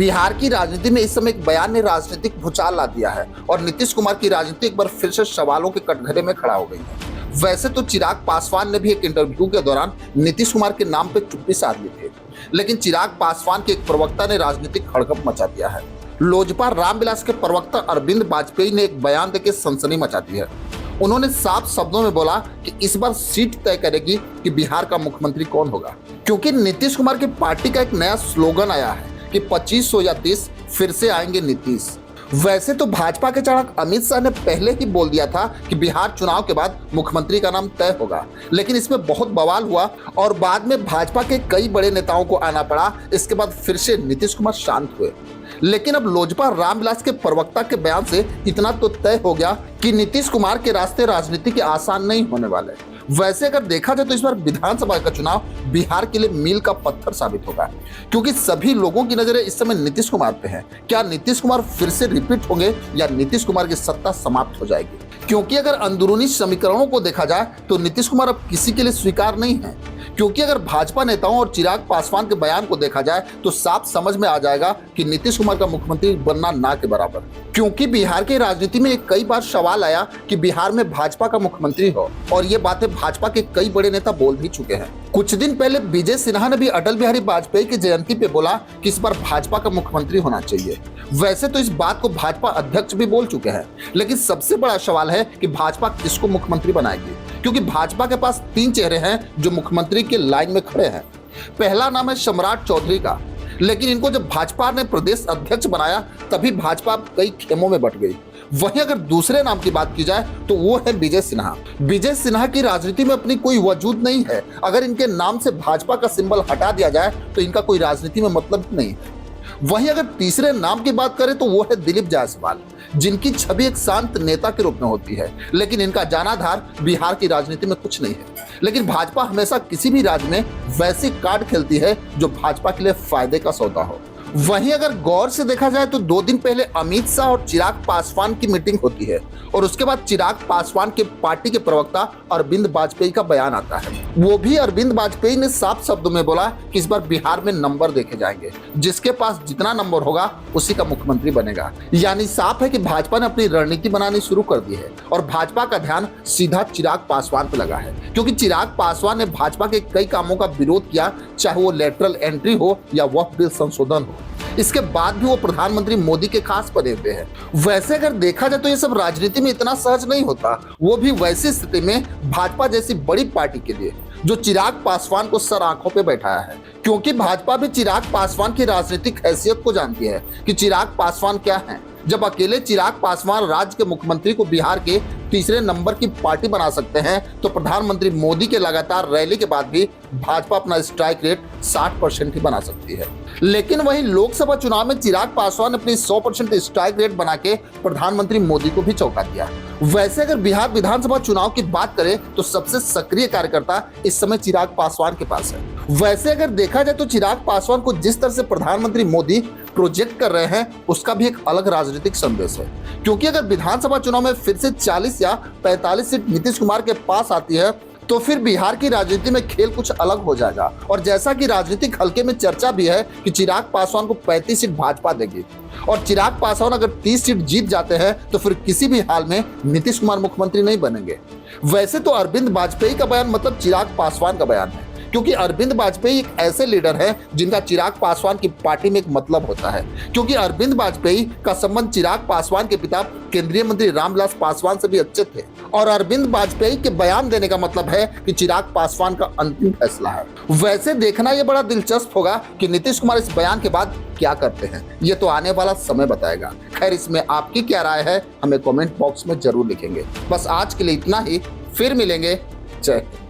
बिहार की राजनीति में इस समय एक बयान ने राजनीतिक भूचाल ला दिया है और नीतीश कुमार की राजनीति एक बार फिर से सवालों के कटघरे में खड़ा हो गई है। वैसे तो चिराग पासवान ने भी एक इंटरव्यू के दौरान नीतीश कुमार के नाम पर चुप्पी साध ली थी, लेकिन चिराग पासवान के एक प्रवक्ता ने राजनीतिक हड़कंप मचा दिया है। लोजपा रामविलास के प्रवक्ता अरविंद वाजपेयी ने एक बयान देकर सनसनी मचा दी है। उन्होंने साफ शब्दों में बोला कि इस बार सीट तय करेगी कि बिहार का मुख्यमंत्री कौन होगा, क्योंकि नीतीश कुमार की पार्टी का एक नया स्लोगन आया है कि 2500 या 30 फिर से आएंगे नीतीश। वैसे तो भाजपा के चाणक्य अमित शाह ने पहले ही बोल दिया था कि बिहार चुनाव के बाद मुख्यमंत्री का नाम तय होगा, लेकिन इसमें बहुत बवाल हुआ और बाद में भाजपा के कई बड़े नेताओं को आना पड़ा। इसके बाद फिर से नीतीश कुमार शांत हुए, लेकिन अब लोजपा रामविलास के प्रवक्ता के बयान से इतना तो तय हो गया कि नीतीश कुमार के रास्ते राजनीति के आसान नहीं होने वाले। वैसे अगर देखा जाए तो इस बार विधानसभा का चुनाव बिहार के लिए मील का पत्थर साबित होगा, क्योंकि सभी लोगों की नजरें इस समय नीतीश कुमार पे है। क्या नीतीश कुमार फिर से रिपीट होंगे या नीतीश कुमार की सत्ता समाप्त हो जाएगी? क्योंकि अगर अंदरूनी समीकरणों को देखा जाए तो नीतीश कुमार अब किसी के लिए स्वीकार नहीं है, क्योंकि अगर भाजपा नेताओं और चिराग पासवान के बयान को देखा जाए तो साफ समझ में आ जाएगा कि नीतीश कुमार का मुख्यमंत्री बनना ना के बराबर। क्योंकि बिहार की राजनीति में कई बार सवाल आया कि बिहार में भाजपा का मुख्यमंत्री हो, और ये बातें भाजपा के कई बड़े नेता बोल भी चुके हैं। कुछ दिन पहले विजय सिन्हा ने भी अटल बिहारी वाजपेयी की जयंती पे बोला कि इस बार भाजपा का मुख्यमंत्री होना चाहिए। वैसे तो इस बात को भाजपा अध्यक्ष भी बोल चुके हैं, लेकिन सबसे बड़ा सवाल है कि भाजपा किसको मुख्यमंत्री बनाएगी, क्योंकि भाजपा के पास 3 चेहरे हैं जो मुख्यमंत्री के लाइन में खड़े हैं। पहला नाम है सम्राट चौधरी का, लेकिन इनको जब भाजपा ने प्रदेश अध्यक्ष बनाया तभी भाजपा कई खेमों में बट गई। वहीं अगर दूसरे नाम की बात की जाए तो वो है विजय सिन्हा। विजय सिन्हा की राजनीति में अपनी कोई वजूद नहीं है। अगर इनके नाम से भाजपा का सिंबल हटा दिया जाए तो इनका कोई राजनीति में मतलब नहीं है। वहीं अगर तीसरे नाम की बात करें तो वो है दिलीप जायसवाल, जिनकी छवि एक शांत नेता के रूप में होती है, लेकिन इनका जानाधार बिहार की राजनीति में कुछ नहीं है। लेकिन भाजपा हमेशा किसी भी राज्य में वैसी कार्ड खेलती है जो भाजपा के लिए फायदे का सौदा हो। वहीं अगर गौर से देखा जाए तो 2 दिन पहले अमित शाह और चिराग पासवान की मीटिंग होती है और उसके बाद चिराग पासवान के पार्टी के प्रवक्ता अरविंद वाजपेयी का बयान आता है। वो भी अरविंद वाजपेयी ने साफ शब्दों में बोला कि इस बार बिहार में नंबर देखे जाएंगे, जिसके पास जितना नंबर होगा उसी का मुख्यमंत्री बनेगा। यानी साफ है कि भाजपा ने अपनी रणनीति बनानी शुरू कर दी है और भाजपा का ध्यान सीधा चिराग पासवान पर लगा है, क्योंकि चिराग पासवान ने भाजपा के कई कामों का विरोध किया, चाहे वो लेटरल एंट्री हो या वक्फ बिल संशोधन हो। इसके बाद भी वो प्रधानमंत्री मोदी के खास बने हुए हैं। वैसे अगर देखा जाए तो ये सब राजनीति में इतना सहज नहीं होता, वो भी वैसी स्थिति में भाजपा जैसी बड़ी पार्टी के लिए जो चिराग पासवान को सर आंखों पे बैठाया है, क्योंकि भाजपा भी चिराग पासवान की राजनीतिक हैसियत को जानती है कि चिराग पासवान क्या है। जब अकेले चिराग पासवान राज्य के मुख्यमंत्री को बिहार के तीसरे नंबर की पार्टी बना सकते हैं, तो प्रधानमंत्री मोदी के लगातार रैली के बाद भी भाजपा अपना स्ट्राइक रेट 60% ही बना सकती है। लेकिन वहीं लोकसभा चुनाव में चिराग पासवान ने अपनी 100% स्ट्राइक रेट बना के प्रधानमंत्री मोदी को भी चौंका दिया। वैसे अगर बिहार विधानसभा चुनाव की बात करें तो सबसे सक्रिय कार्यकर्ता इस समय चिराग पासवान के पास है। वैसे अगर देखा जाए तो चिराग पासवान को जिस तरह से प्रधानमंत्री मोदी प्रोजेक्ट कर रहे हैं उसका भी एक अलग राजनीतिक संदेश है, क्योंकि अगर विधानसभा चुनाव में फिर से 40 या 45 सीट नीतीश कुमार के पास आती है तो फिर बिहार की राजनीति में खेल कुछ अलग हो जाएगा। और जैसा कि राजनीतिक हल्के में चर्चा भी है कि चिराग पासवान को 35 सीट भाजपा देगी और चिराग पासवान अगर 30 सीट जीत जाते हैं तो फिर किसी भी हाल में नीतीश कुमार मुख्यमंत्री नहीं बनेंगे। वैसे तो अरविंद वाजपेयी का बयान मतलब चिराग पासवान का बयान है, क्योंकि अरविंद वाजपेयी एक ऐसे लीडर है जिनका चिराग पासवान की पार्टी में एक मतलब होता है, क्योंकि अरविंद वाजपेयी का संबंध चिराग पासवान के पिता केंद्रीय मंत्री रामविलास पासवान से भी अच्छे थे, और अरविंद वाजपेयी के बयान देने का मतलब है कि चिराग पासवान का अंतिम फैसला है। वैसे देखना यह बड़ा दिलचस्प होगा कि नीतीश कुमार इस बयान के बाद क्या करते हैं, ये तो आने वाला समय बताएगा। खैर, इसमें आपकी क्या राय है हमें कमेंट बॉक्स में जरूर लिखेंगे। बस आज के लिए इतना ही, फिर मिलेंगे। जय हिंद।